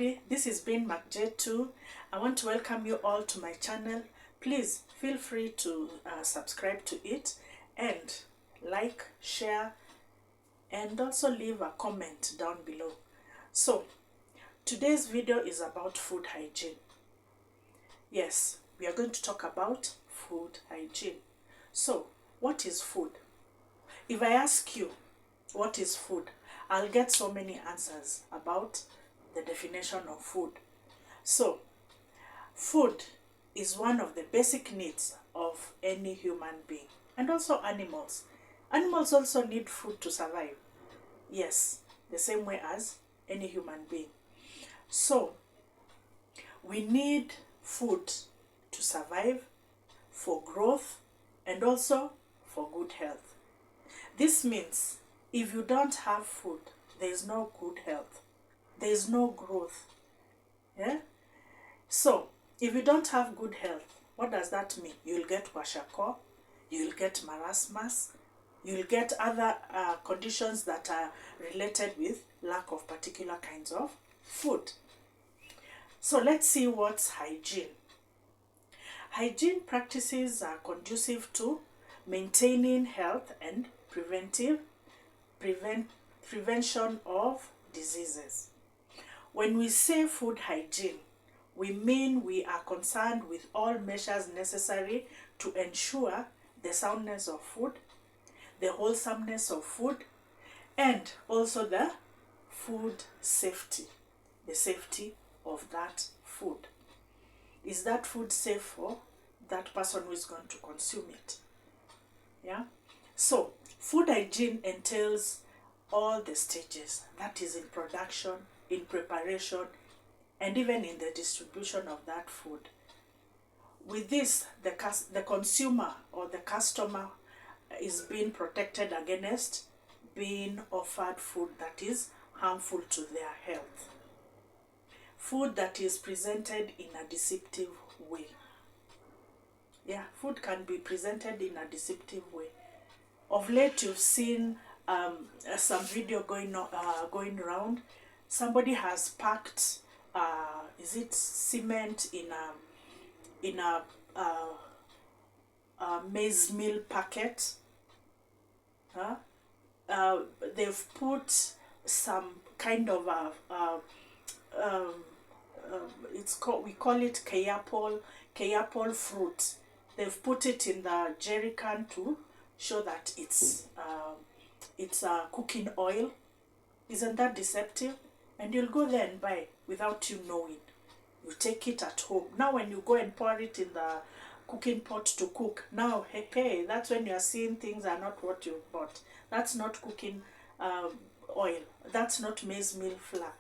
everybody, this is been MacJ2. I want to welcome you all to my channel. Please feel free to subscribe to it and like, share, and also leave a comment down below. So today's video is about food hygiene. Yes, we are going to talk about food hygiene. So what is food? If I ask you what is food, I'll get so many answers about the definition of food. So, food is one of the basic needs of any human being, and also animals. Animals also need food to survive. Yes, the same way as any human being. So, we need food to survive, for growth, and also for good health. This means if you don't have food, there is no good health. There is no growth. Yeah? So, if you don't have good health, what does that mean? You'll get kwashiorkor, you'll get marasmus, you'll get other conditions that are related with lack of particular kinds of food. So let's see what's hygiene. Hygiene practices are conducive to maintaining health and prevention of diseases. When we say food hygiene, we mean we are concerned with all measures necessary to ensure the soundness of food, the wholesomeness of food, and also the food safety, the safety of that food. Is that food safe for that person who is going to consume it? Yeah? So, food hygiene entails all the stages, that is in production, in preparation, and even in the distribution of that food. With this, the consumer or the customer is being protected against being offered food that is harmful to their health. Food that is presented in a deceptive way. Yeah, food can be presented in a deceptive way. Of late, you've seen some video going around. Somebody has packed, is it cement in a maize meal packet? They've put some kind of we call it kayapol fruit. They've put it in the jerry can to show that it's cooking oil. Isn't that deceptive? And you'll go there and buy without you knowing. You take it at home. Now when you go and pour it in the cooking pot to cook, now hey, that's when you are seeing things are not what you bought. That's not cooking oil. That's not maize meal flour.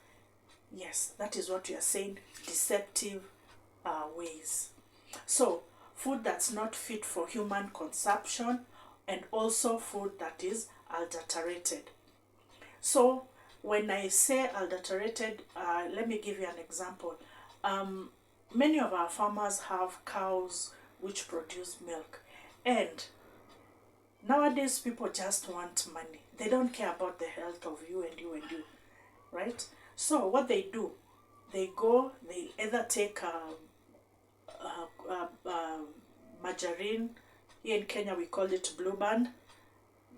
Yes, that is what you are saying, deceptive ways. So, food that's not fit for human consumption, and also food that is adulterated. So, when I say adulterated, let me give you an example. Many of our farmers have cows which produce milk, and nowadays people just want money. They don't care about the health of you and you and you, right? So what they do, they either take margarine. Here in Kenya we call it Blue Band.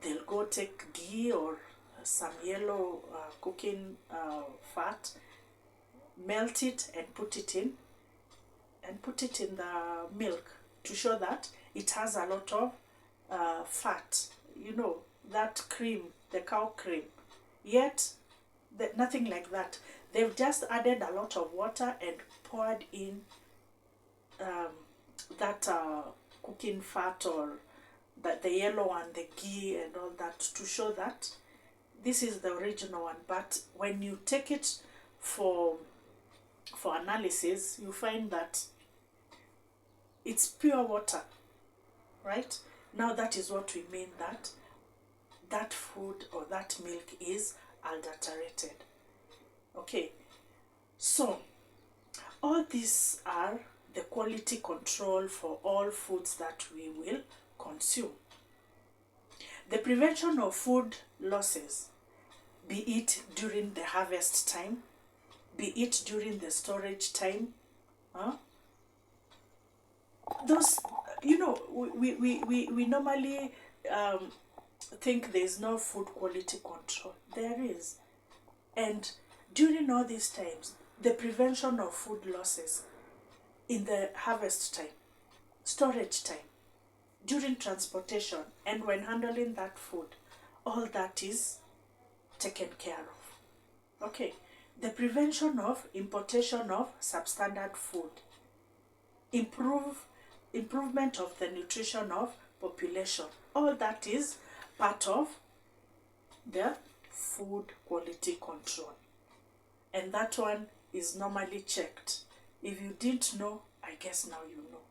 They'll go take ghee or some yellow cooking fat, melt it and put it in the milk to show that it has a lot of fat, that cream, the cow cream. Yet nothing like that. They've just added a lot of water and poured in that cooking fat, or the yellow one, the ghee and all that, to show that this is the original one. But when you take it for analysis, you find that it's pure water, right? Now that is what we mean, that food or that milk is adulterated. Okay, so all these are the quality control for all foods that we will consume. The prevention of food losses, be it during the harvest time, be it during the storage time. Those, we normally think there's no food quality control. There is. And during all these times, the prevention of food losses in the harvest time, storage time, during transportation, and when handling that food, all that is taken care of. Okay, the prevention of importation of substandard food, improvement of the nutrition of population, all that is part of the food quality control. And that one is normally checked. If you didn't know, I guess now you know.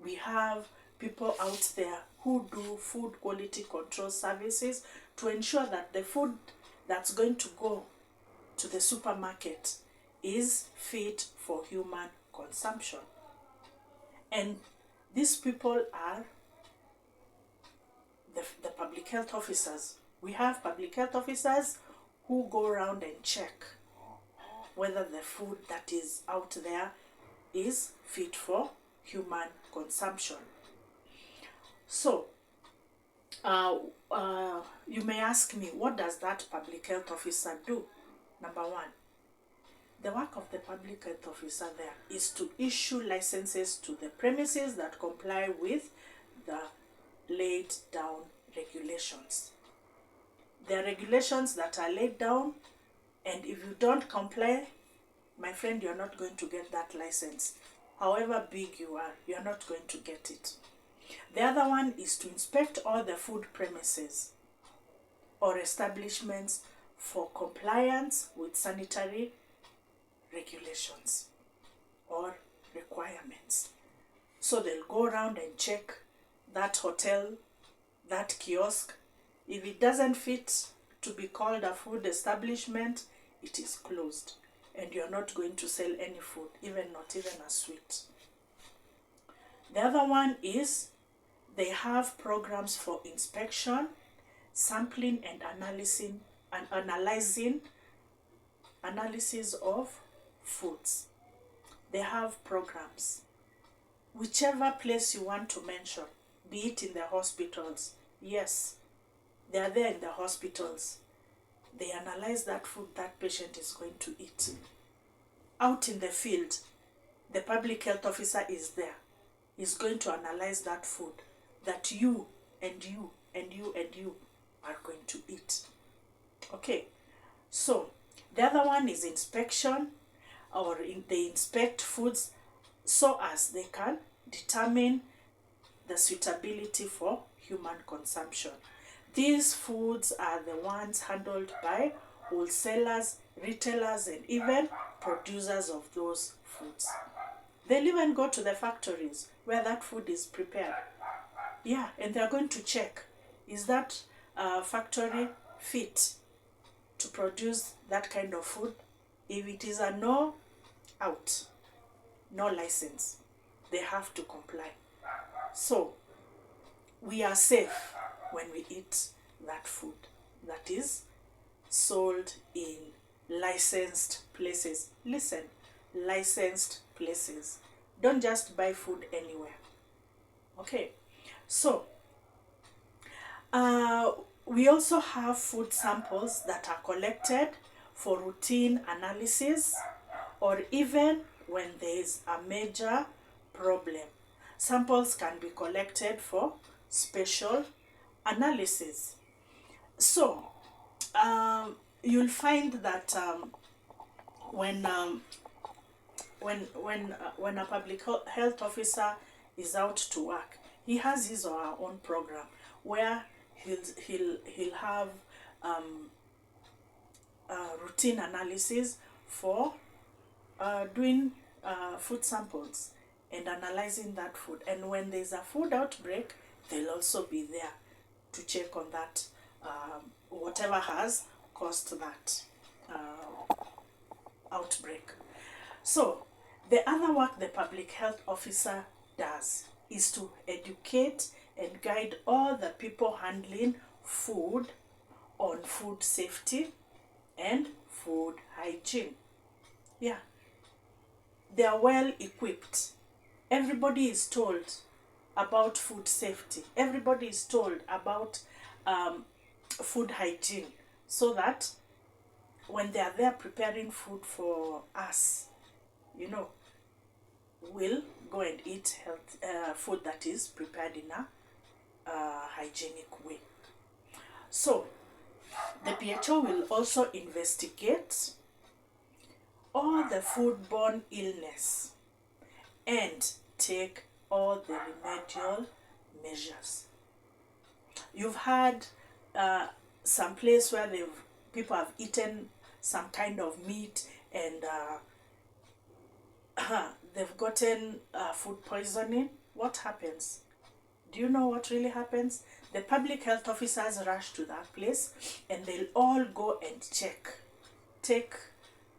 We have people out there who do food quality control services to ensure that the food that's going to go to the supermarket is fit for human consumption. And these people are the public health officers. We have public health officers who go around and check whether the food that is out there is fit for human consumption. So, you may ask me, what does that public health officer do? Number one, the work of the public health officer there is to issue licenses to the premises that comply with the laid down regulations. There are regulations that are laid down, and if you don't comply, my friend, you're not going to get that license. However big you are not going to get it. The other one is to inspect all the food premises or establishments for compliance with sanitary regulations or requirements. So they'll go around and check that hotel, that kiosk. If it doesn't fit to be called a food establishment, it is closed. And you're not going to sell any food, not even a sweet. The other one is they have programs for inspection, sampling, and analysis of foods. They have programs. Whichever place you want to mention, be it in the hospitals, yes, they are there in the hospitals. They analyze that food that patient is going to eat. Out in the field, the public health officer is there. He's going to analyze that food that you and you and you and you are going to eat. Okay, so the other one is inspection, or they inspect foods so as they can determine the suitability for human consumption. These foods are the ones handled by wholesalers, retailers, and even producers of those foods. They'll even go to the factories where that food is prepared. Yeah, and they're going to check, is that factory fit to produce that kind of food? If it is a no, out, no license, they have to comply. So, we are safe when we eat that food that is sold in licensed places. Listen, licensed places. Don't just buy food anywhere. Okay, so we also have food samples that are collected for routine analysis, or even when there is a major problem. Samples can be collected for special analysis. So you'll find that when a public health officer is out to work, he has his or her own program where he'll have routine analysis for doing food samples and analyzing that food. And when there's a food outbreak, they'll also be there to check on that, whatever has caused that outbreak. So the other work the public health officer does is to educate and guide all the people handling food on food safety and food hygiene. Yeah, they are well equipped. Everybody is told about food safety. Everybody is told about food hygiene, so that when they are there preparing food for us, you know, we'll go and eat food that is prepared in a hygienic way. So the PHO will also investigate all the foodborne illness and take all the remedial measures. You've had some place where people have eaten some kind of meat and they've gotten food poisoning. What happens? Do you know what really happens? The public health officers rush to that place and they'll all go and take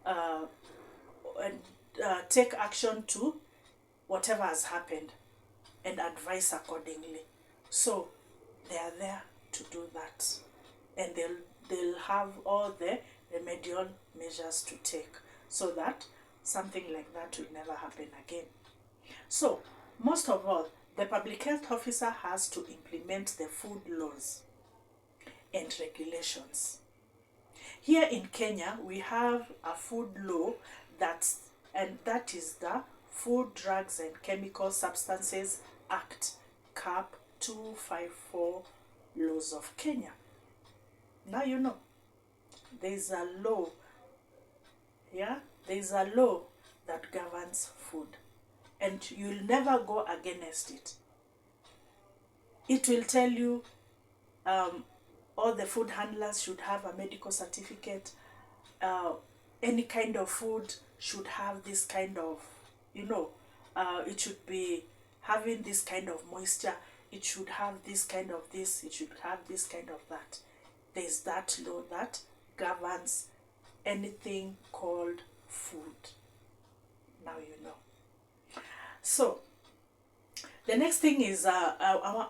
uh, take action to whatever has happened and advise accordingly. So they are there to do that, and they'll have all the remedial measures to take so that something like that will never happen again. So most of all, the public health officer has to implement the food laws and regulations. Here in Kenya, we have a food law that is the Food, Drugs and Chemical Substances Act, CAP 254 laws of Kenya. Now you know, there's a law, yeah, there's a law that governs food, and you'll never go against it. It will tell you all the food handlers should have a medical certificate. Any kind of food should have this kind of, it should be having this kind of moisture. It should have this kind of this. It should have this kind of that. There's that law that governs anything called food. Now you know. So the next thing is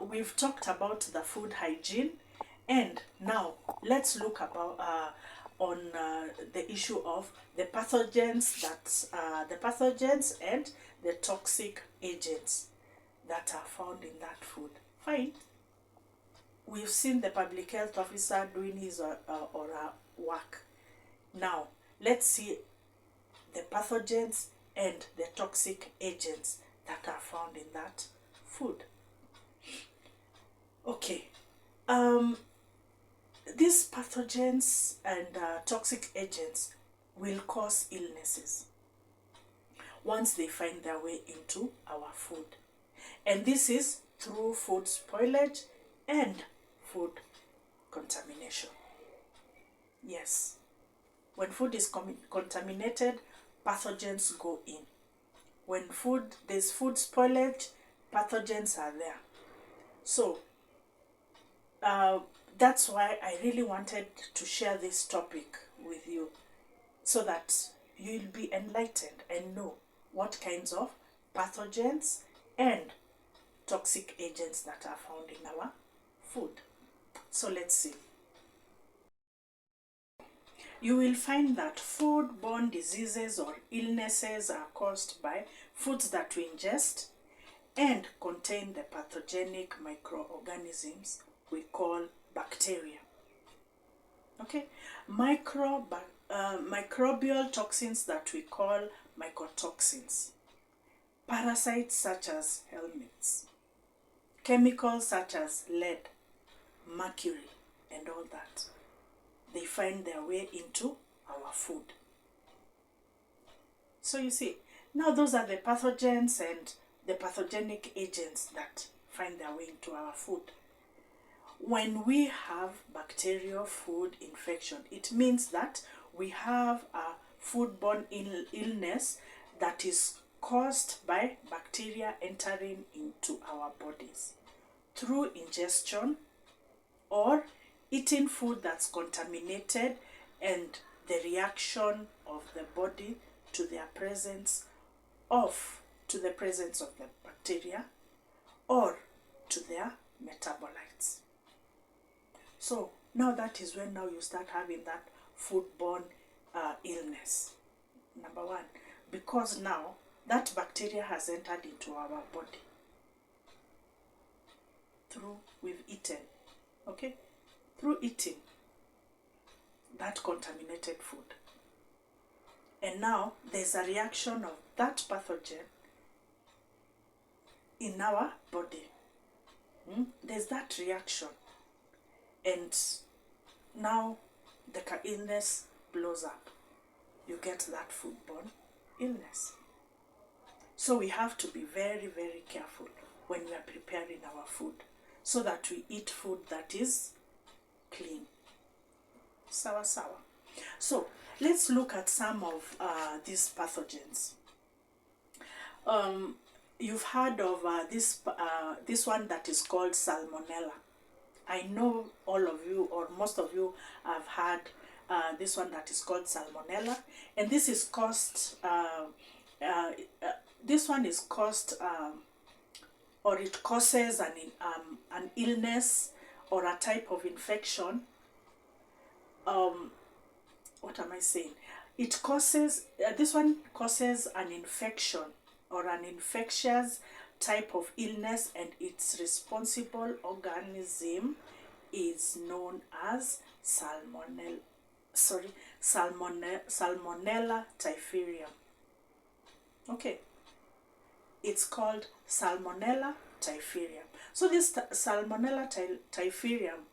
we've talked about the food hygiene, and now let's look about on the issue of the pathogens and the toxic agents that are found in that food. Fine. We've seen the public health officer doing his or her work. Now let's see the pathogens and the toxic agents that are found in that food. Okay. These pathogens and toxic agents will cause illnesses once they find their way into our food. And this is through food spoilage and food contamination. Yes. When food is contaminated, pathogens go in. When there's food spoilage, pathogens are there. So that's why I really wanted to share this topic with you, so that you'll be enlightened and know what kinds of pathogens and toxic agents that are found in our food. So let's see. You will find that foodborne diseases or illnesses are caused by foods that we ingest and contain the pathogenic microorganisms we call bacteria. Okay, microbial toxins that we call mycotoxins, parasites such as helminths, chemicals such as lead, mercury, and all that. They find their way into our food. So you see, now those are the pathogens and the pathogenic agents that find their way into our food. When we have bacterial food infection, it means that we have a foodborne illness that is caused by bacteria entering into our bodies through ingestion or eating food that's contaminated, and the reaction of the body to the presence of the bacteria or to their metabolites. So now that is when now you start having that foodborne illness. Number one, because now that bacteria has entered into our body through we've eaten, okay? Through eating that contaminated food. And now there's a reaction of that pathogen in our body. There's that reaction. And now the illness blows up. You get that foodborne illness. So we have to be very, very careful when we are preparing our food, so that we eat food that is clean. Sawa sawa. So let's look at some of these pathogens. You've heard of this one that is called salmonella. I know all of you, or most of you, have had this one that is called salmonella, and this is caused. This one is caused, or it causes an illness or a type of infection. What am I saying? It causes, this one causes an infection or an infectious type of illness, and its responsible organism is known as Salmonella typhimurium. Okay, it's called Salmonella typhimurium. So this Salmonella typhimurium,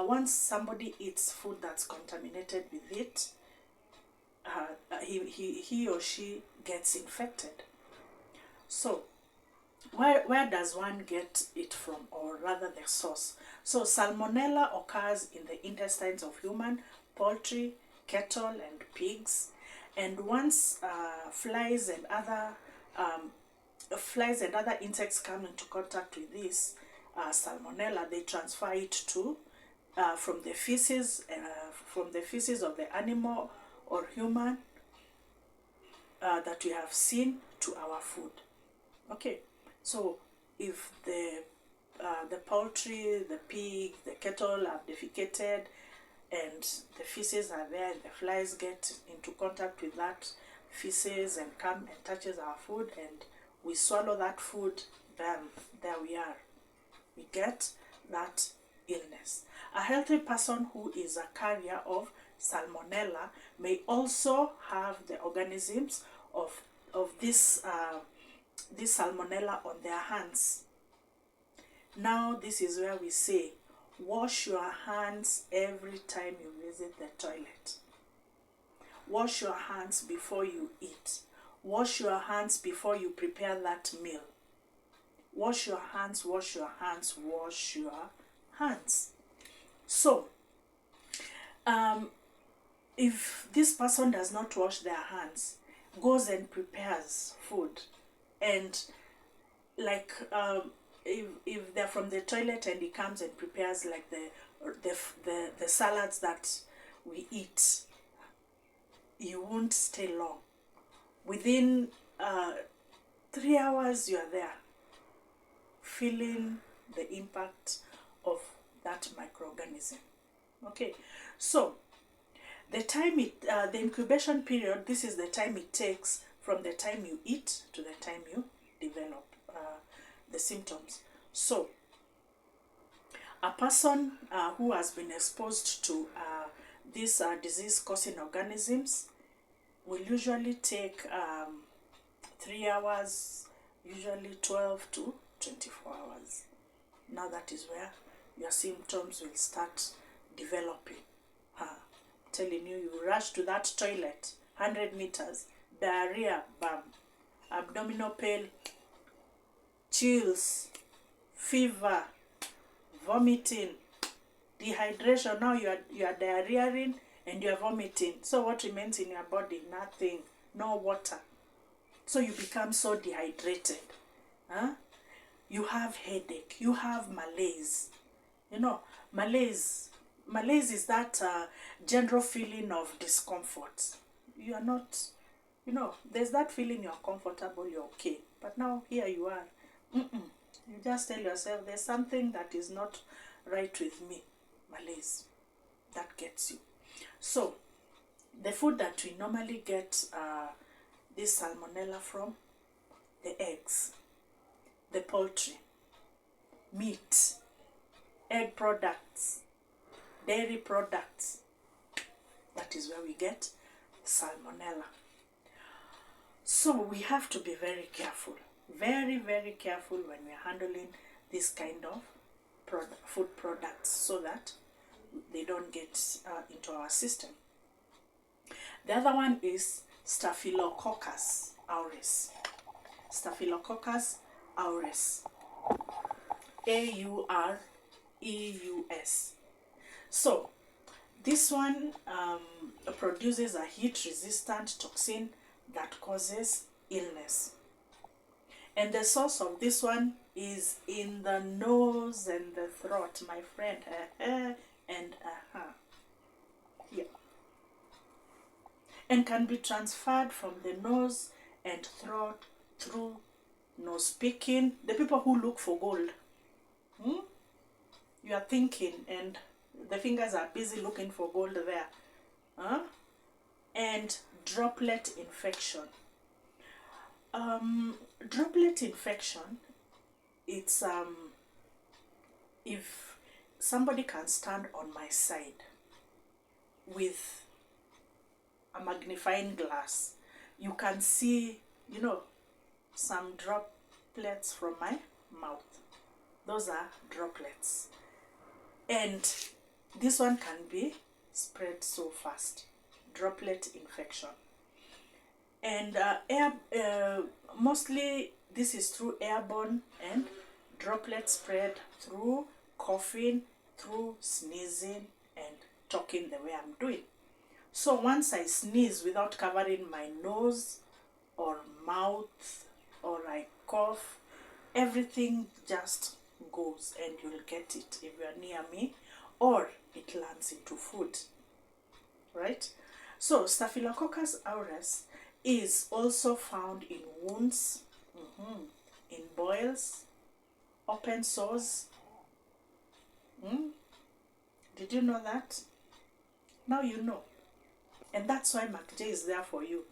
once somebody eats food that's contaminated with it, he or she gets infected. So where does one get it from, or rather the source? So salmonella occurs in the intestines of human, poultry, cattle, and pigs. And once flies and other insects come into contact with this salmonella, they transfer it to from the feces of the animal or human that we have seen to our food. Okay, so if the poultry, the pig, the cattle have defecated, and the feces are there, and the flies get into contact with that feces and come and touches our food, and we swallow that food, then there we are. We get that illness. A healthy person who is a carrier of salmonella may also have the organisms of this salmonella on their hands. Now this is where we say, wash your hands every time you visit the toilet. Wash your hands before you eat. Wash your hands before you prepare that meal. Wash your hands, wash your hands, wash your hands. So, if this person does not wash their hands, goes and prepares food, and like if they're from the toilet and he comes and prepares like the salads that we eat, you won't stay long. Within 3 hours you are there, feeling the impact of that microorganism. Okay, so the time the incubation period, this is the time it takes from the time you eat to the time you develop the symptoms. So a person who has been exposed to these disease-causing organisms will usually take 3 hours, usually 12 to 24 hours. Now that is where your symptoms will start developing. Telling you, you rush to that toilet, 100 meters, diarrhea, bam, abdominal pain, chills, fever, vomiting, dehydration. Now you are diarrheaing and you are vomiting. So what remains in your body? Nothing, no water. So you become so dehydrated. You have headache, you have malaise. You know, malaise is that general feeling of discomfort. You are not, there's that feeling you're comfortable, you're okay. But now here you are. You just tell yourself there's something that is not right with me. Malaise. That gets you. So The food that we normally get this salmonella from: the eggs, the poultry, meat, egg products, dairy products. That is where we get salmonella. So we have to be very careful, very, very careful when we are handling this kind of food products, so that they don't get into our system. The other one is Staphylococcus aureus. Staphylococcus aureus. AUREUS. So this one produces a heat-resistant toxin that causes illness. And the source of this one is in the nose and the throat, my friend. Yeah. And can be transferred from the nose and throat through nose picking. The people who look for gold. You are thinking and the fingers are busy looking for gold there. And droplet infection. Droplet infection, it's if somebody can stand on my side with a magnifying glass, you can see, you know, some droplets from my mouth. Those are droplets. And this one can be spread so fast. Droplet infection. And mostly this is through airborne, and droplet spread through coughing, through sneezing, and talking the way I'm doing. So once I sneeze without covering my nose or mouth, or I cough, everything just goes, and you'll get it if you're near me, or it lands into food, right? So Staphylococcus aureus is also found in wounds, in boils, open sores. Did you know that? Now you know. And that's why MacJ is there for you,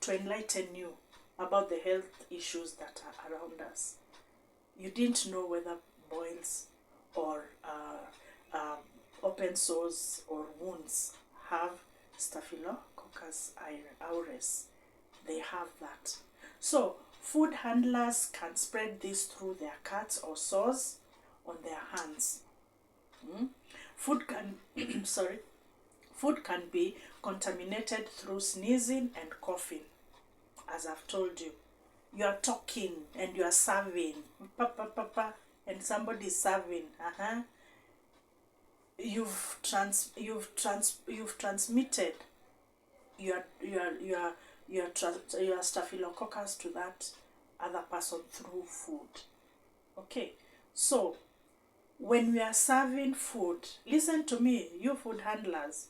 to enlighten you about the health issues that are around us. You didn't know whether boils or open sores or wounds have Staphylococcus aureus. They have that. So food handlers can spread this through their cuts or sores on their hands. Food can food can be contaminated through sneezing and coughing. As I've told you, you are talking and you are serving, and somebody is serving. You've transmitted your staphylococcus to that other person through food. Okay, so when we are serving food, listen to me, you food handlers,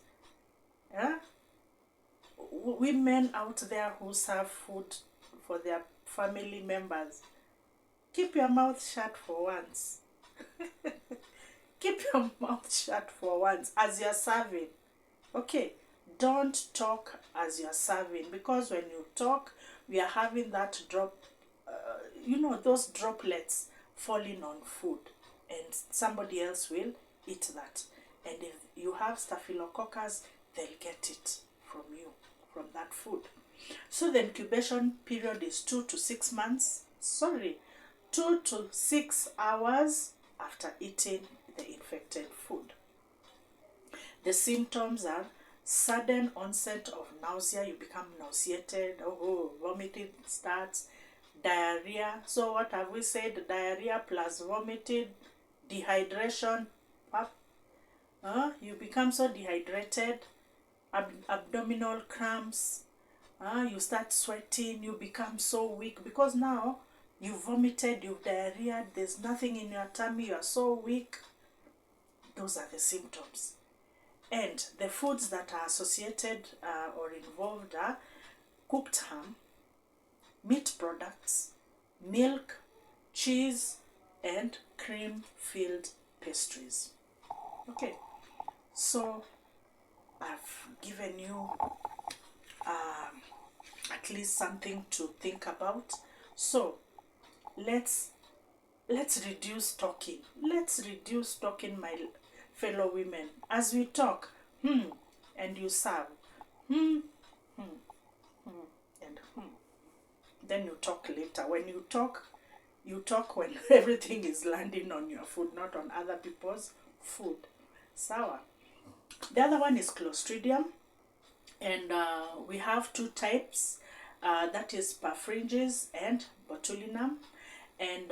women out there who serve food for their family members, keep your mouth shut for once. Keep your mouth shut for once as you're serving. Okay, don't talk as you're serving, because when you talk, we are having that those droplets falling on food, and somebody else will eat that. And if you have staphylococcus, they'll get it from you, from that food. So the incubation period is 2 to 6 months. 2 to 6 hours after eating the infected food. The symptoms are sudden onset of nausea. You become nauseated. Vomiting starts. Diarrhea. So what have we said? Diarrhea plus vomiting. Dehydration. You become so dehydrated. Abdominal cramps. You start sweating. You become so weak, because now you vomited, you've diarrhea, there's nothing in your tummy, you are so weak. Those are the symptoms. And the foods that are associated or involved are cooked ham, meat products, milk, cheese, and cream-filled pastries. Okay, so I've given you at least something to think about. So let's reduce talking. Let's reduce talking, my fellow women. As we talk, and you serve, and then you talk later. When you talk when everything is landing on your food, not on other people's food. Sour. The other one is Clostridium, and we have two types. That is Parfringes and Botulinum. And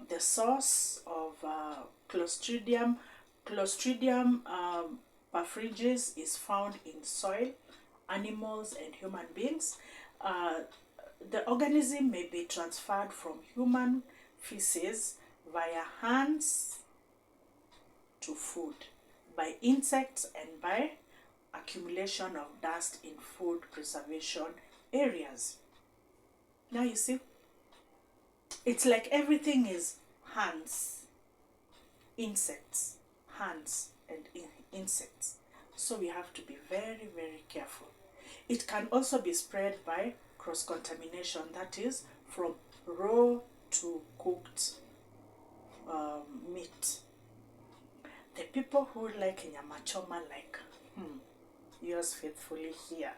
the source of Clostridium Parfringes is found in soil, animals, and human beings. The organism may be transferred from human feces via hands to food, by insects, and by accumulation of dust in food preservation areas. Now you see, it's like everything is hands, insects, hands, and insects. So we have to be very, very careful. It can also be spread by cross-contamination, that is, from raw to cooked meat. The people who like nyama choma, like yours faithfully here.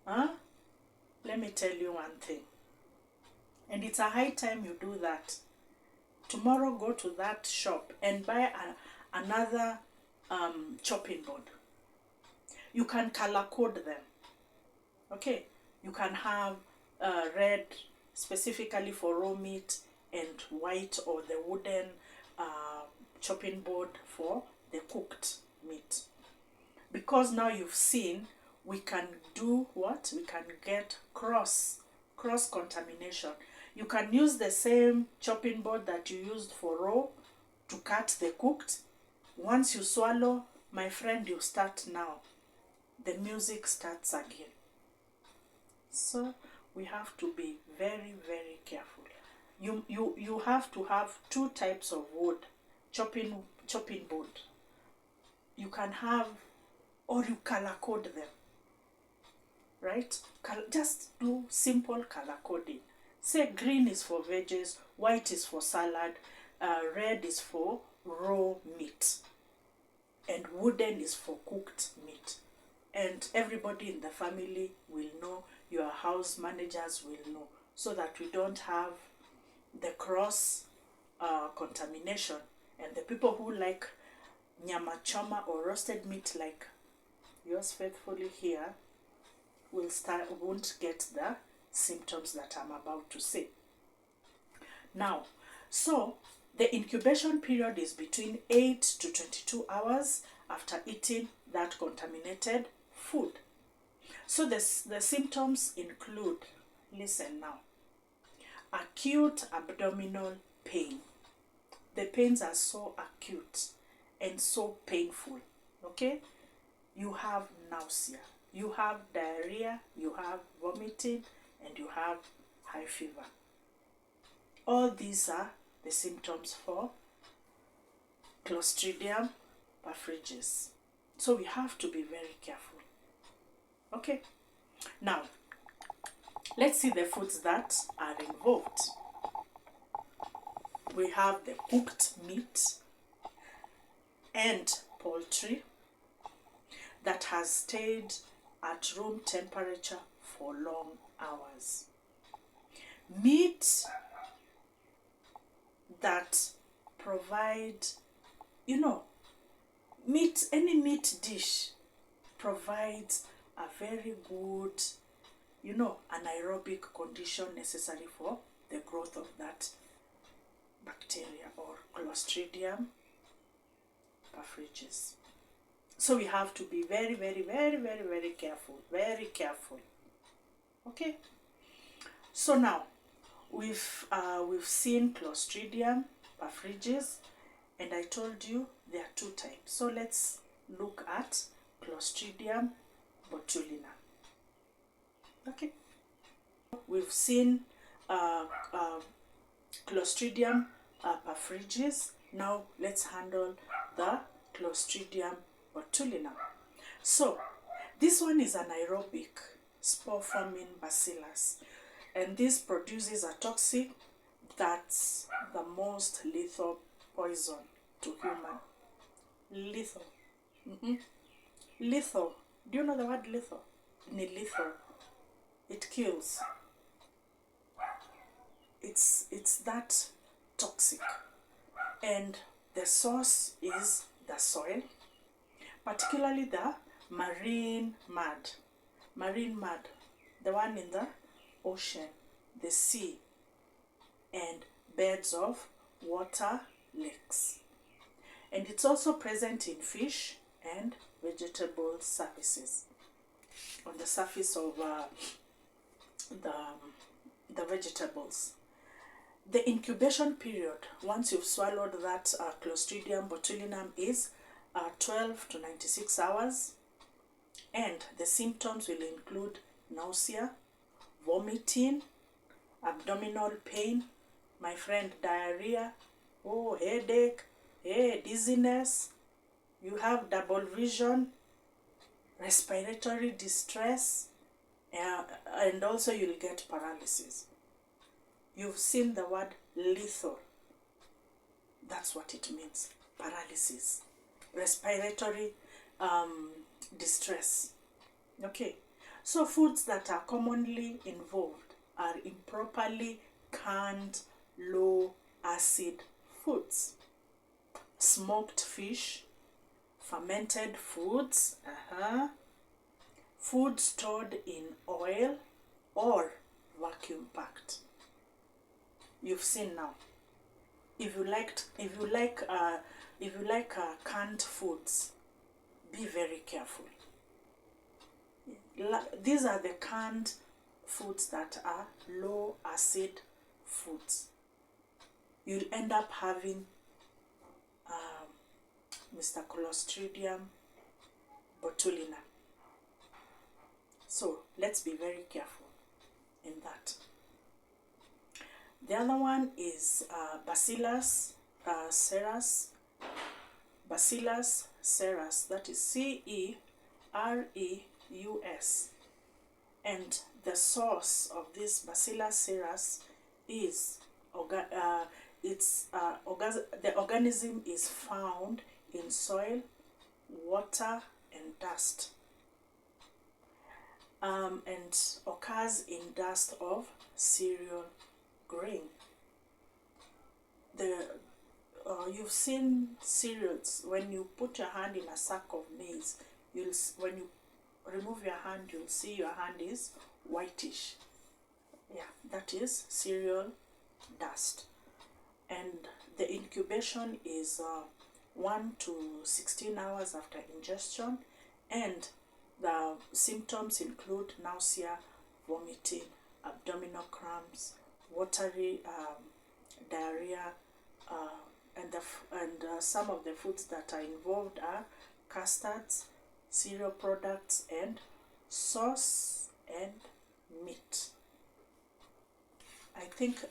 Let me tell you one thing. And it's a high time you do that. Tomorrow go to that shop and buy another chopping board. You can color code them. Okay? You can have red specifically for raw meat and white or the wooden chopping board for the cooked meat. Because now you've seen, we can do what? We can get cross contamination. You can use the same chopping board that you used for raw to cut the cooked. Once you swallow, my friend, you start now. The music starts again. So we have to be very, very careful. You have to have two types of wood, chopping board. You can have, or you color code them. Right? Just do simple color coding. Say green is for veggies, white is for salad, red is for raw meat, and wooden is for cooked meat. And everybody in the family will know, your house managers will know, so that we don't have the cross contamination. And the people who like nyama choma or roasted meat, like yours faithfully here, won't get the symptoms that I'm about to say. Now, so the incubation period is between 8 to 22 hours after eating that contaminated food. So the symptoms include, listen now, acute abdominal pain. The pains are so acute and so painful, okay? You have nausea, you have diarrhea, you have vomiting, and you have high fever. All these are the symptoms for Clostridium perfringens. So we have to be very careful. Okay? Now, let's see the foods that are involved. We have the cooked meat and poultry that has stayed at room temperature for long hours. Meat that provide, any meat dish provides a very good, anaerobic condition necessary for the growth of that bacteria or Clostridium perfringens. So we have to be very, very, very, very, very careful. Very careful. Okay? So now, we've seen Clostridium perfringens, and I told you there are two types. So let's look at Clostridium botulinum. Okay? We've seen Clostridium perfringens. Now let's handle the Clostridium botulinum. So this one is anaerobic spore-forming bacillus, and this produces a toxic that's the most lethal poison to human. Lethal. Lethal. Do you know the word lethal? Lethal. It kills. It's that toxic. And the source is the soil, particularly the marine mud. Marine mud, the one in the ocean, the sea, and beds of water lakes. And it's also present in fish and vegetable surfaces, on the surface of the vegetables. The incubation period, once you've swallowed that Clostridium botulinum, is 12 to 96 hours. And the symptoms will include nausea, vomiting, abdominal pain, my friend, diarrhea, headache, dizziness. You have double vision, respiratory distress, and also you'll get paralysis. You've seen the word lethal. That's what it means. Paralysis, respiratory distress. Okay, so foods that are commonly involved are improperly canned low acid foods, smoked fish, fermented foods, food stored in oil or vacuum packed. You've seen now. If you like canned foods, be very careful. These are the canned foods that are low acid foods. You'll end up having Mr. Clostridium botulinum. So let's be very careful in that. The other one is Bacillus cereus. Bacillus cereus, that is Cereus. And the source of this Bacillus cereus is the organism is found in soil, water, and dust, and occurs in dust of cereal grain. You've seen cereals, when you put your hand in a sack of maize, when you remove your hand, you'll see your hand is whitish. Yeah, that is cereal dust. And the incubation is 1 to 16 hours after ingestion, and the symptoms include nausea, vomiting, abdominal cramps, watery diarrhea, and some of the foods that are involved are custards, cereal products, and sauce and meat. I think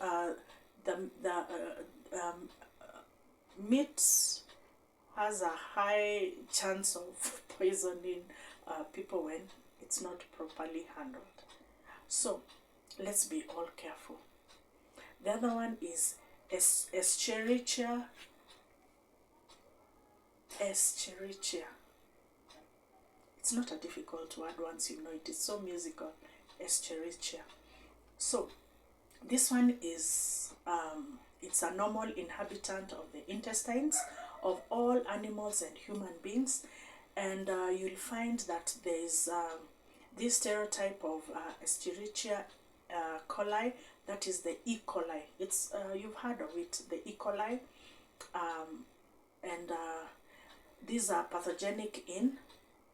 meat has a high chance of poisoning people when it's not properly handled. So let's be all careful. The other one is Escherichia. It's not a difficult word once you know it. It's so musical. Escherichia. So this one is it's a normal inhabitant of the intestines of all animals and human beings, and you'll find that there is this stereotype of Escherichia coli, that is the E. coli. It's you've heard of it, the E. coli, and these are pathogenic in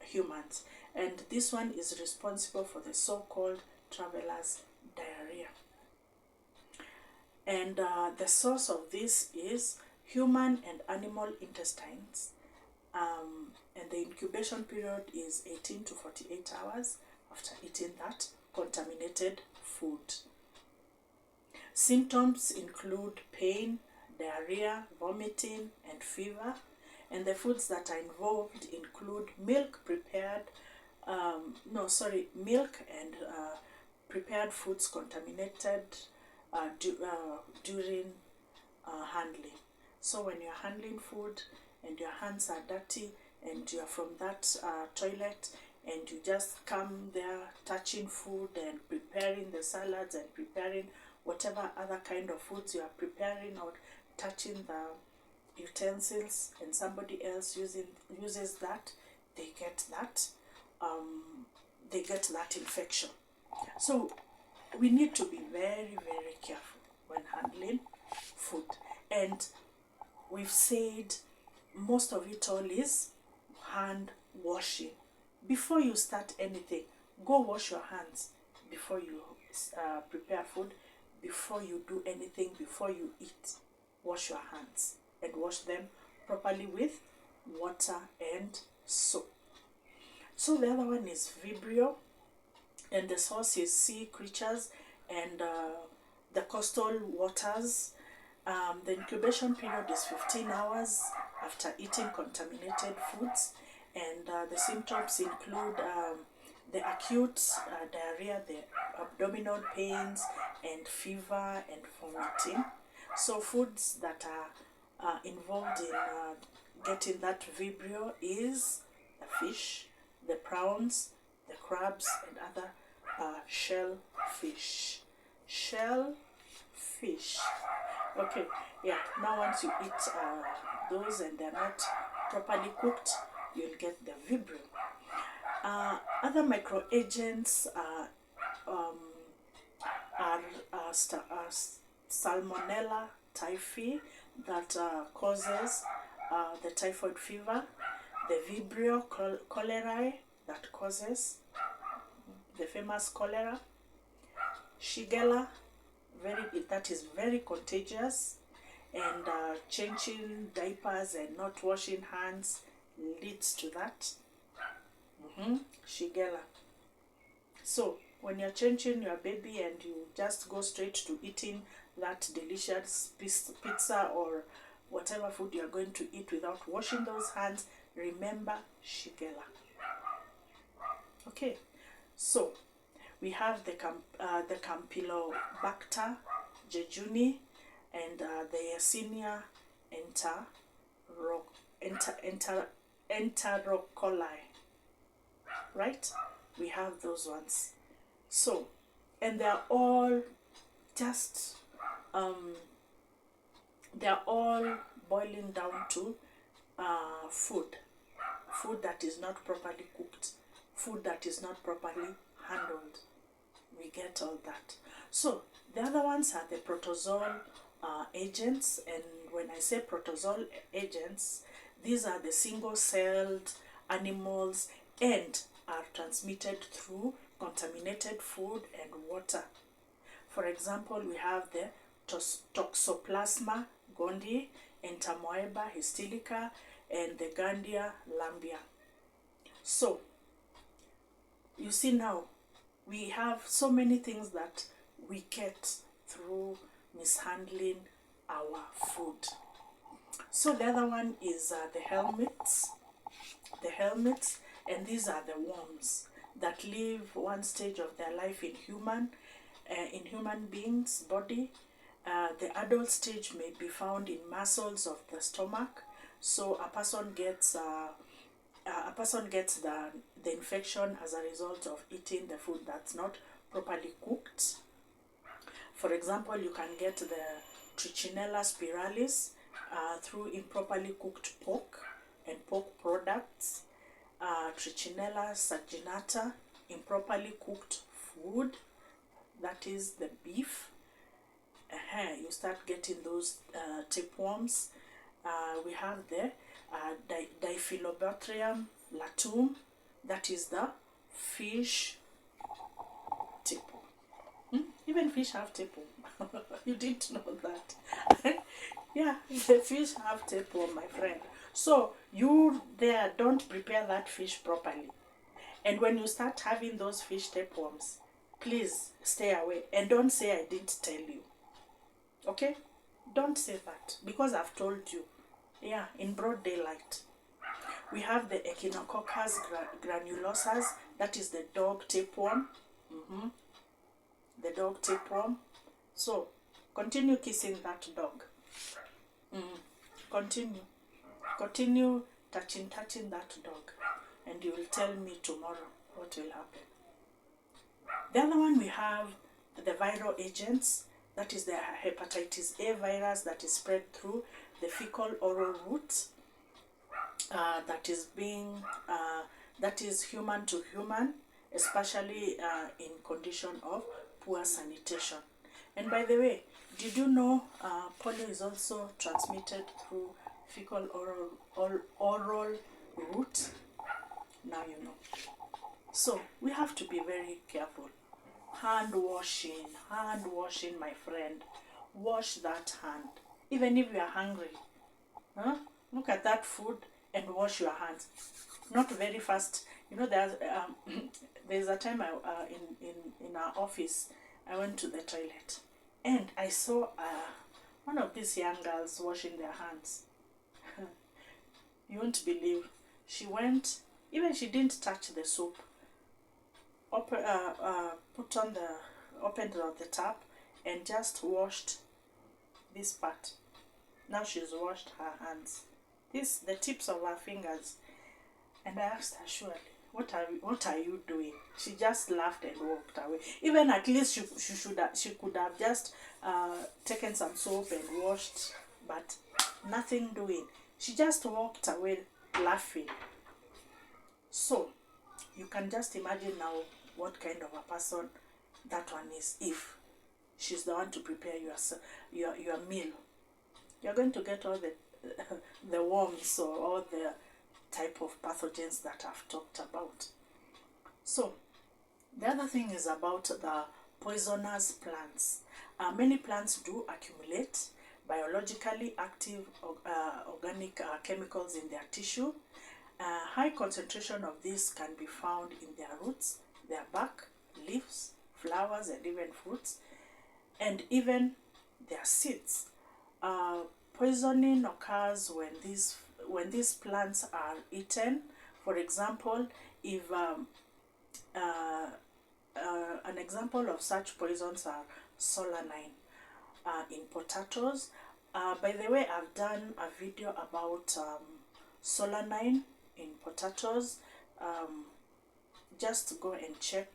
humans, and this one is responsible for the so-called traveler's diarrhea. And the source of this is human and animal intestines, and the incubation period is 18 to 48 hours after eating that contaminated food. Symptoms include pain, diarrhea, vomiting, and fever, And the foods that are involved include milk prepared, milk and prepared foods contaminated during handling. So when you're handling food and your hands are dirty and you're from that toilet and you just come there touching food and preparing the salads and preparing whatever other kind of foods you are preparing, or touching the utensils, and somebody else uses that, they get that infection. So we need to be very, very careful when handling food. And we've said most of it all is hand washing. Before you start anything, go wash your hands before you prepare food, before you do anything, before you eat. Wash your hands and wash them properly with water and soap. So the other one is Vibrio, and the source is sea creatures and the coastal waters. The incubation period is 15 hours after eating contaminated foods, and the symptoms include the acute diarrhea, the abdominal pains, and fever and vomiting. So foods that are involved in getting that Vibrio is the fish, the prawns, the crabs, and other shellfish. Shellfish. Okay, yeah, now once you eat those and they're not properly cooked, you'll get the Vibrio. Other microagents are Salmonella typhi that causes the typhoid fever, the Vibrio cholerae that causes the famous cholera, Shigella, that is very contagious, and changing diapers and not washing hands leads to that. Shigella. So when you're changing your baby and you just go straight to eating that delicious pizza or whatever food you're going to eat without washing those hands, remember Shigella. Okay, so we have the Campylobacter jejuni and the Yersinia enterocoli. Right? We have those ones. So, and they're all just they're all boiling down to food that is not properly cooked, food that is not properly handled. We get all that. So the other ones are the protozoal agents, and when I say protozoal agents, these are the single-celled animals and are transmitted through contaminated food and water. For example, we have the Toxoplasma gondii, Entamoeba histolytica, and the Gandia lambia. So, you see now, we have so many things that we get through mishandling our food. So the other one is the helminths, and these are the worms that live one stage of their life in human beings' body. The adult stage may be found in muscles of the stomach. So a person gets the infection as a result of eating the food that's not properly cooked. For example, you can get the Trichinella spiralis through improperly cooked pork and pork products. Trichinella saginata, improperly cooked food, that is the beef. You start getting those tapeworms. We have the Diphyllobotrium latum, that is the fish tapeworm. Even fish have tapeworm. You didn't know that. Yeah, the fish have tapeworm, my friend. So you there, don't prepare that fish properly. And when you start having those fish tapeworms, please stay away and don't say I didn't tell you. Okay? Don't say that, because I've told you. yeah, in broad daylight. We have the Echinococcus granulosus, that is the dog tapeworm. The dog tapeworm. So, continue kissing that dog. Continue touching that dog. And you will tell me tomorrow what will happen. The other one, we have the viral agents. That is the hepatitis A virus that is spread through the fecal oral route. That is human to human, especially in condition of poor sanitation. And by the way, did you know polio is also transmitted through fecal oral route? Now you know. So we have to be very careful. Hand washing, my friend. Wash that hand. Even if you are hungry, look at that food and wash your hands. Not very fast. You know, there's a time in our office, I went to the toilet and I saw one of these young girls washing their hands. You won't believe. She went, even she didn't touch the soap. Opened the tap and just washed this part. Now she's washed her hands. The tips of her fingers. And I asked her, surely, what are you doing? She just laughed and walked away. Even at least she could have just taken some soap and washed, but nothing doing. She just walked away laughing. So you can just imagine now what kind of a person that one is if she's the one to prepare your meal. You're going to get all the worms or all the type of pathogens that I've talked about. So the other thing is about the poisonous plants. Many plants do accumulate biologically active organic chemicals in their tissue. High concentration of these can be found in their roots, their bark, leaves, flowers, and even fruits, and even their seeds. Poisoning occurs when these plants are eaten. For example, if an example of such poisons are solanine in potatoes. By the way, I've done a video about solanine in potatoes. Just go and check.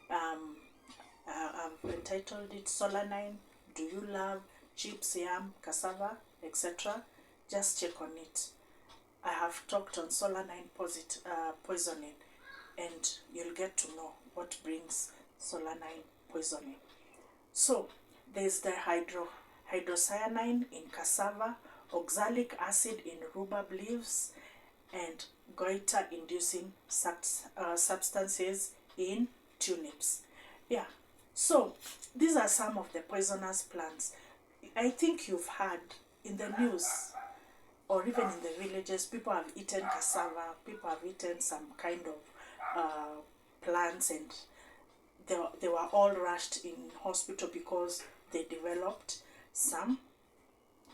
I've entitled it Solanine, Do You Love Chips, Yam, Cassava, etc. Just check on it. I have talked on solanine poisoning, and you'll get to know what brings solanine poisoning. So there's the hydrocyanine in cassava, oxalic acid in rhubarb leaves, and goiter-inducing substances in turnips. Yeah, so these are some of the poisonous plants. I think you've heard in the news or even in the villages, people have eaten cassava, people have eaten some kind of plants, and they were all rushed in hospital because they developed some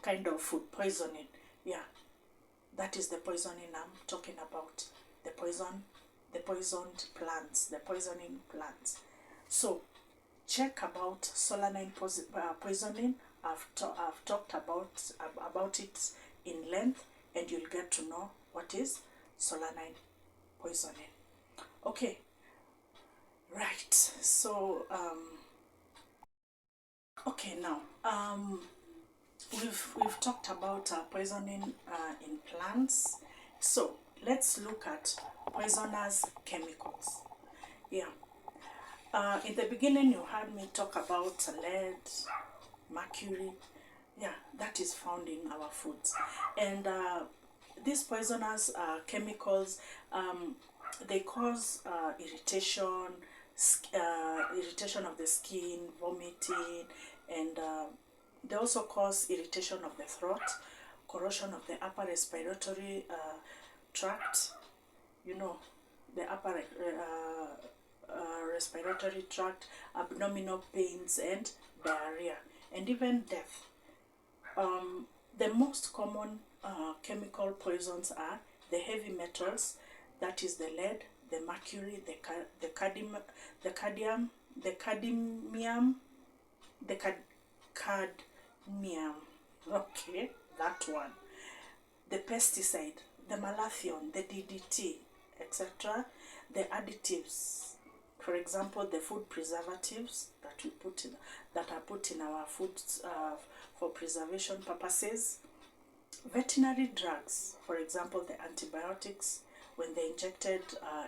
kind of food poisoning. Yeah, that is the poisoning I'm talking about. The poisoned plants, the poisoning plants. So check about solanine poisoning. I've talked about it in length, and you'll get to know what is solanine poisoning. Okay, right. So okay, now we've talked about poisoning in plants. So let's look at poisonous chemicals. Yeah. In the beginning, you heard me talk about lead, mercury. Yeah, that is found in our foods. And these poisonous chemicals, they cause irritation of the skin, vomiting, and they also cause irritation of the throat, corrosion of the upper respiratory tract, you know, the upper respiratory tract, abdominal pains, and diarrhea, and even death. The most common chemical poisons are the heavy metals, that is the lead, the mercury, the cadmium, the cadmium, the cadmium. Okay, that one. The pesticide, the malathion, the DDT, etc. The additives, for example, the food preservatives that we put in, that are put in our foods for preservation purposes. Veterinary drugs, for example, the antibiotics, when they're injected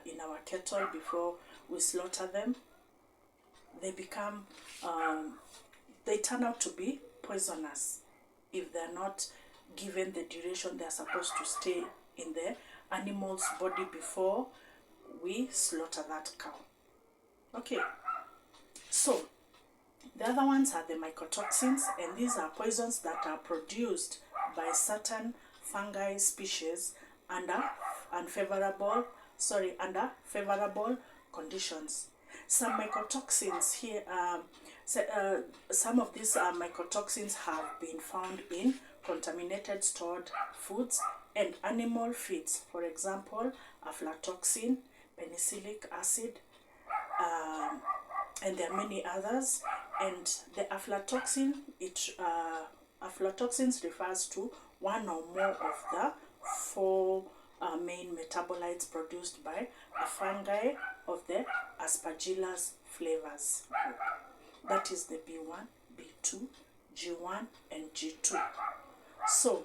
in our cattle before we slaughter them, they become, they turn out to be poisonous if they're not given the duration they're supposed to stay in the animal's body before we slaughter that cow. Okay, so the other ones are the mycotoxins, and these are poisons that are produced by certain fungi species under favorable conditions. Some mycotoxins here, some of these mycotoxins have been found in contaminated stored foods and animal feeds. For example, aflatoxin, penicillic acid, and there are many others. And the aflatoxin, aflatoxins refers to one or more of the four main metabolites produced by a fungi of the Aspergillus flavus. That is the B1, B2, G1, and G2. So,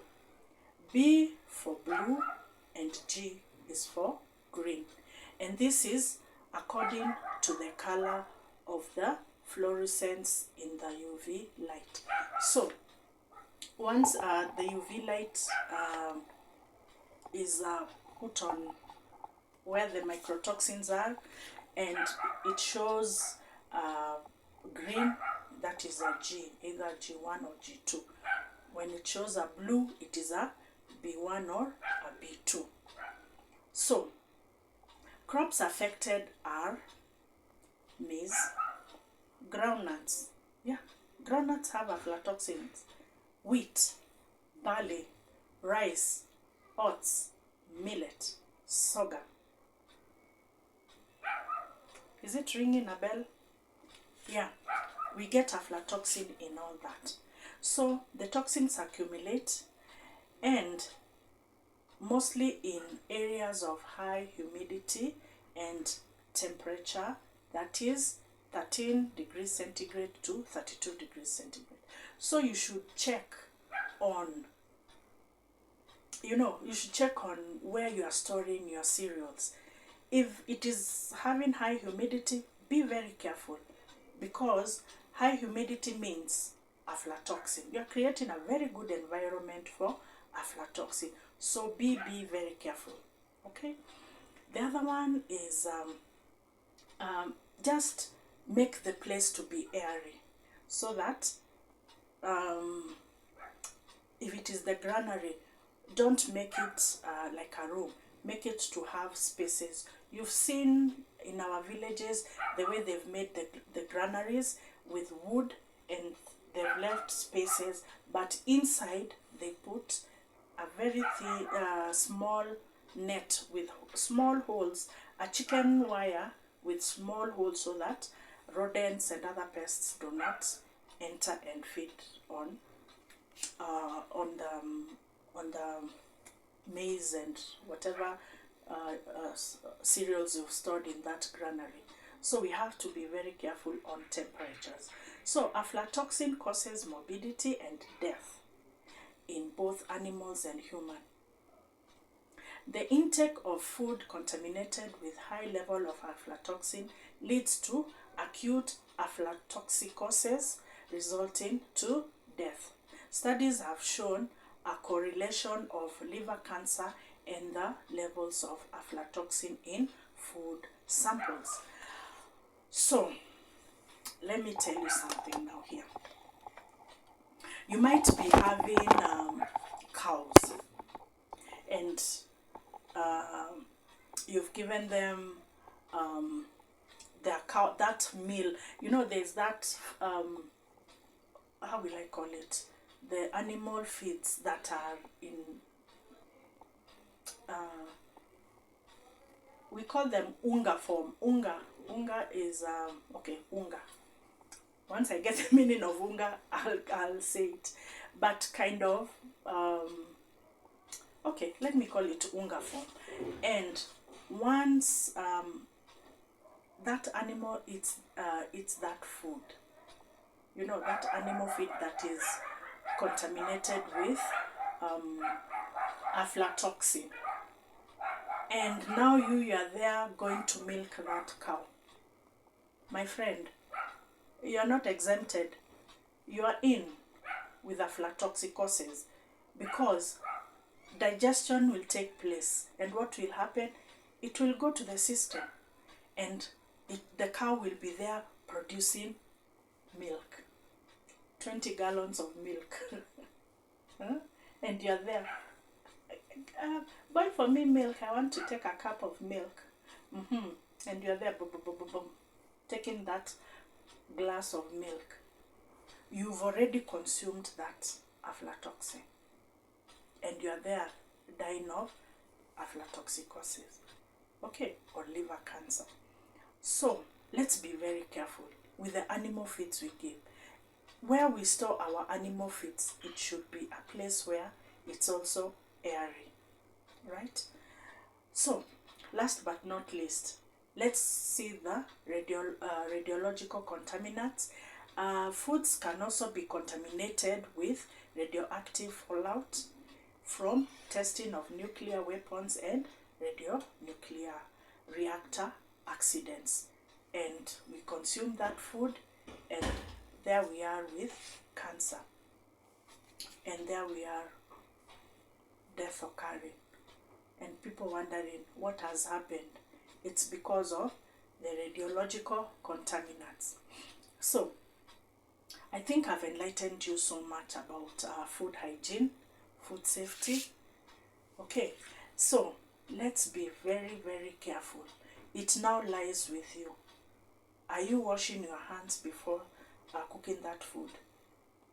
B for blue and G is for green. And this is according to the color of the fluorescence in the UV light. So, once the UV light is put on where the mycotoxins are, and it shows green, that is a G, either G1 or G2. When it shows a blue, it is a B1 or a B2. So, crops affected are maize, groundnuts. Yeah, groundnuts have aflatoxins. Wheat, barley, rice, oats, millet, sorghum. Is it ringing a bell? Yeah, we get aflatoxin in all that. So the toxins accumulate, and mostly in areas of high humidity and temperature, that is 13 degrees centigrade to 32 degrees centigrade. So you should check on, you should check on where you are storing your cereals. If it is having high humidity, be very careful, because high humidity means aflatoxin. You're creating a very good environment for aflatoxin. So be very careful. Okay. The other one is just make the place to be airy, so that if it is the granary, don't make it like a room. Make it to have spaces. You've seen in our villages the way they've made the granaries with wood, and they've left spaces, but inside they put a very thin, small net with small holes, a chicken wire with small holes, so that rodents and other pests do not enter and feed on the maize and whatever cereals you've stored in that granary. So we have to be very careful on temperatures. So aflatoxin causes morbidity and death in both animals and human. The intake of food contaminated with high level of aflatoxin leads to acute aflatoxicosis, resulting to death. Studies have shown a correlation of liver cancer and the levels of aflatoxin in food samples. So, let me tell you something now here. You might be having cows, and you've given them that meal. There's that, how will I call it? The animal feeds that are in we call them unga form. Unga is okay, unga. Once I get the meaning of unga, I'll say it. But kind of okay, let me call it unga form. And once that animal eats that food, you know, that animal feed that is contaminated with aflatoxin, and now you are there going to milk that cow, my friend, you are not exempted. You are in with aflatoxicosis, because digestion will take place, and what will happen, it will go to the system, and the cow will be there producing milk, 20 gallons of milk. Huh? And you're there, buy for me milk, I want to take a cup of milk. And you're there, boom, boom, boom, boom, boom, taking that glass of milk. You've already consumed that aflatoxin, and you're there dying of aflatoxicosis, okay, or liver cancer. So let's be very careful with the animal feeds we give. Where we store our animal feeds, it should be a place where it's also airy, right? So last but not least, let's see the radiological contaminants. Foods can also be contaminated with radioactive fallout from testing of nuclear weapons and radionuclear reactor accidents. And we consume that food, and there we are with cancer. And there we are, death occurring. And people wondering what has happened. It's because of the radiological contaminants. So I think I've enlightened you so much about food hygiene, food safety. Okay, so let's be very, very careful. It now lies with you. Are you washing your hands before cooking that food?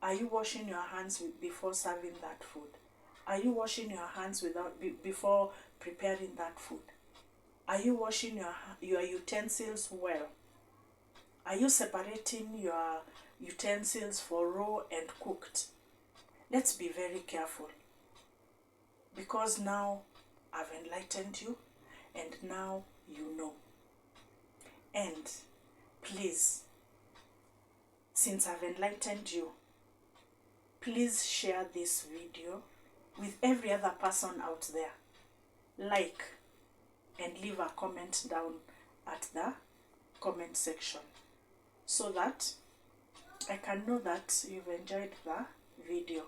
Are you washing your hands before serving that food? Are you washing your hands before preparing that food? Are you washing your utensils well? Are you separating your utensils for raw and cooked? Let's be very careful, because now I've enlightened you, and now you know. And please, since I've enlightened you, please share this video with every other person out there. Like and leave a comment down at the comment section, so that I can know that you've enjoyed the video.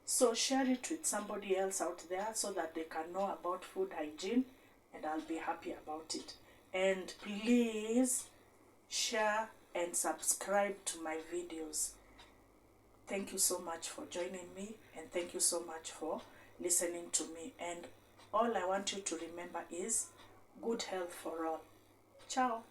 So share it with somebody else out there so that they can know about food hygiene, and I'll be happy about it. And please share and subscribe to my videos. Thank you so much for joining me, and thank you so much for listening to me. And all I want you to remember is good health for all. Ciao.